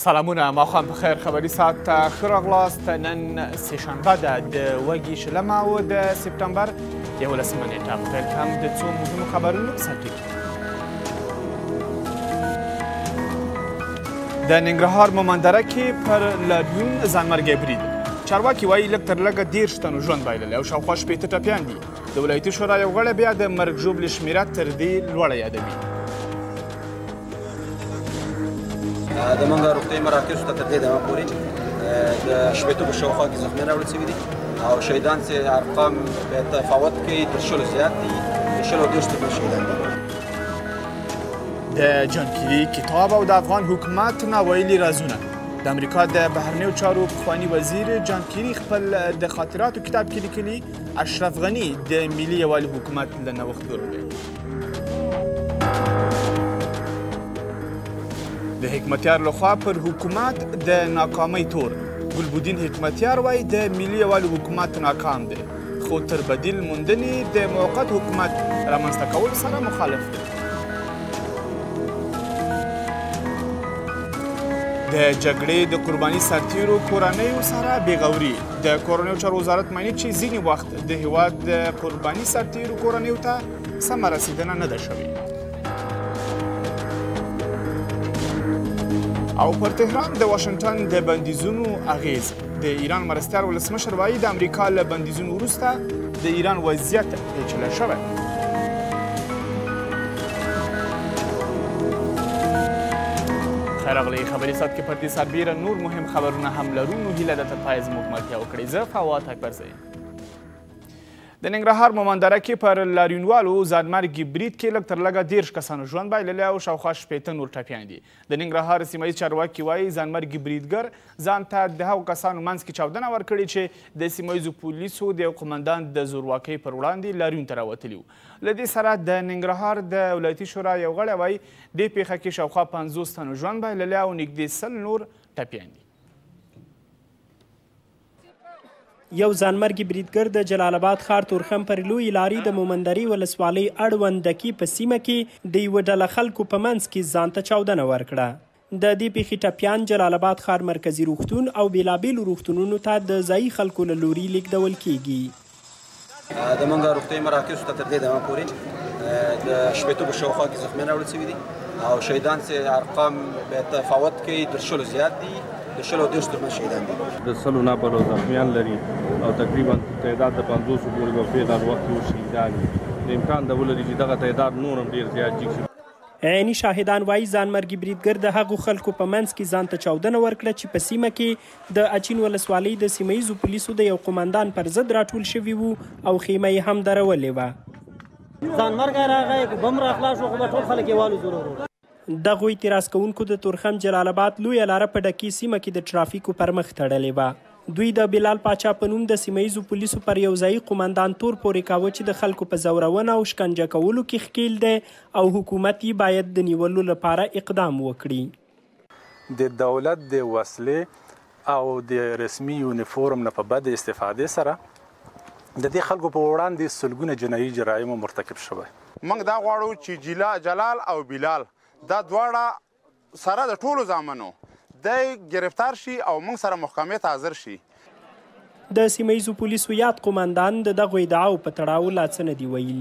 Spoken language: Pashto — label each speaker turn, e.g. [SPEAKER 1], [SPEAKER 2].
[SPEAKER 1] سلامونه ماښام په خیر خبري ساعت ته ښه راغلاست. نن سهشنبه ده د وږي شلمه و د سپتمبر 11مه نیټه. په پیل کې هم د څو مهمو خبرونو په سر ټکي. د ننګرهار مومندره کې پر لاریون ځانمرګی برید. چارواکي وایي لږ تر لږه 10 تنو ژوند بایللی او شاوخوا 80 ټپیان دي. د ولایتي شورا یو غړی بیا د مرګ ژوبلې شمېره تر دې لوړه یادوي.
[SPEAKER 2] د منګه روغتیايي مراکزو ته تر دې دمه پورې د شپېتو په شاوخوا کې زخمیان راوړل سوي دي او شهیدان چې ارقام په تفاوت کې تر 10 زیات دي. د 10 تر شهیدان دي. د
[SPEAKER 1] جانکيري کتاب او د افغان حکومت ناویلي رازونه. د امریکا د بهرنیو چارو پخواني وزیر جانکيري خپل د خاطراتو کتاب کې لیکلي اشرف غني د ملي یووالي حکومت له نوښتګرو دی. د حکمتیار لخوا پر حکومت د ناکامۍ تور. ګلبودین حکمتیار وایي د ملي یووالي حکومت ناکام دی خو تر بدیل موندنې د موقت حکومت رامنځته کول سره مخالف دی. د جګړې د قرباني سرتیرو کورنیو سره بېغوري. د کورنیو چارو وزارت معنی چې ځینې وخت د هیواد د قرباني سرتیرو کورنیو ته سمه رسیدنه نه ده شوې. او پر تهران د واشنګټن د بندیزونو اغیز. د ایران مرستیال ولسمشر وایي د امریکا له بندیزونو وروسته د ایران وضعیت پیچلی شوی. خیر راغلی خبري ساعت کې پر دې سربیره نور مهم خبرونه هم لرو. نو هیله ده تر پایه زموږ ملتیا وکړئ. زه فواد اکبرزی. د ننګرهار مومندره کې پر لاریونوالو ځانمرګي برید کې لږ تر لږه 10 کسانو ژوند بایللی او شاوخوا 80 نور ټپیان دي. د ننګرهار سیمه ییز چارواکي وایي ځانمرګي بریدګر ځان ته د هغو کسانو منځ کې چاودنه ورکړې چې د سیمه ییزو پولیسو د یو قمندان د زورواکۍ پر وړاندې لاریون ته راوتلي وو. له دې سره د ننګرهار د ولایتي شورا یو غړی وایي دې پیښه کې شاوخوا 50 تنو ژوند بایللی او نږدې 100 نور ټپیان دي.
[SPEAKER 3] یو ځانمرګي بریدګر د جلال آباد ښار تورخم پر لویې لارې د مومندرې ولسوالۍ اړوند دکي په سیمه کې د یوه ډله خلکو په منځ کې ځان ته چاودنه ورکړه. د دې پیښې ټپیان جلال آباد ښار مرکزي روغتون او بېلابېلو روغتونونو ته د ځایي خلکو له لوري لیږدول کیږي.
[SPEAKER 2] د منګه روغتیايي مراکزو ته تر دې دمه پورې د شپېتو په شاوخوا کې زخمیان راوړل سوي دي او شهیدان چې ارقام په تفاوت کې تر 10 زیات دي. د 10 تر شهیدان دي.
[SPEAKER 4] د 100 نه بلو زخمیان لري او تقریبا تعداد د 500 پورې به په دغه وخت کې شهیدان دي. د امکان د ولري چې دغه تعداد نور هم ډېر زیات شي.
[SPEAKER 3] عیني شاهدان وایي ځانمرګي بریدګر د هغو خلکو په منځ کې ځان ته چاودنه ورکړه چې په سیمه کې د اچین ولسوالۍ د سیمه ییزو پولیسو د یو قمندان پر ضد راټول شوي وو او خیمه یې هم درولې وه.
[SPEAKER 5] ځانمرګی راغی بم راخلاص شو خو به ټول خلک یې والو ضرور.
[SPEAKER 3] دغو اعتراض کوونکو د تورخم جلال آباد لویه لاره په ډکي سیمه کې د ټرافیکو پر مخ تړلې وه. دوی د بلال پاچا په نوم د سیمه ییزو پولیسو پر یو ځایي قمندان تور پورې کاوه چې د خلکو په زورونه او شکنجه کولو کې ښکیل دی او حکومت یې باید د نیولو لپاره اقدام وکړي.
[SPEAKER 6] د دولت د وسلې او د رسمي یونیفورم نه په بد استفادې سره د دې خلکو په وړاندې سلګونه جنایي جرایمو مرتکب شوی.
[SPEAKER 7] موږ دا غواړو چې جلال او بلال دا دواړه سره د ټولو زامنو دی گرفتار شي او موږ سره محکمې ته حاضر شي.
[SPEAKER 3] د سیمه ییزو پولیسو یاد قمندان د دغو ادعاو په تړاو لا څه نه دي ویلي.